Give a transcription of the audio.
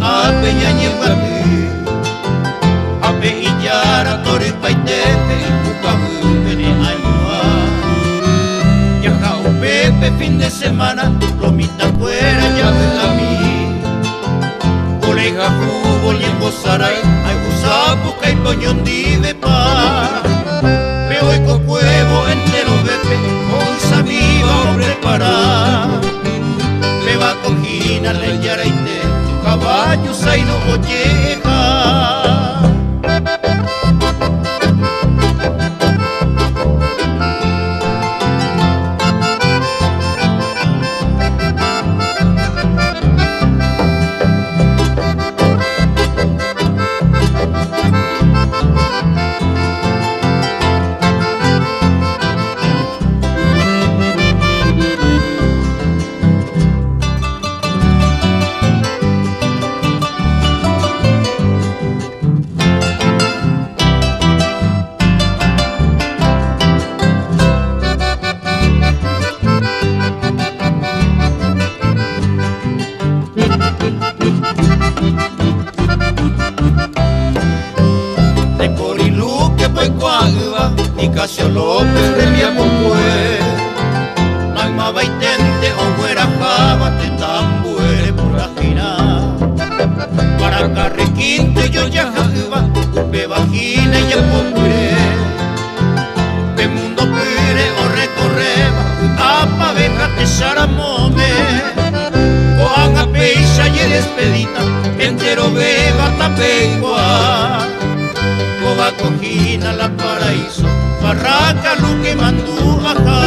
ape ñañewati ape iyara tori paitete ukahuene ainoa yaja upepe fin de semana lomita fuera llave a mí coleja fútbol y en Bozaray hay gusapo que hay poñondi de pa veo y con huevo entero bepe con sabiva o preparar me va cojina le yaraite caballos hay no olleja. Nicasio López de mi amor pues Magma baitente o fuera java te tambuere por la gina para carrequinte yo ya java upe vagina y ya pombre de mundo pire o recorreba apa vejate saramome coan a peixa y despedita entero beba tapegua coba cojina la paraíso barraca lo que mandó ajá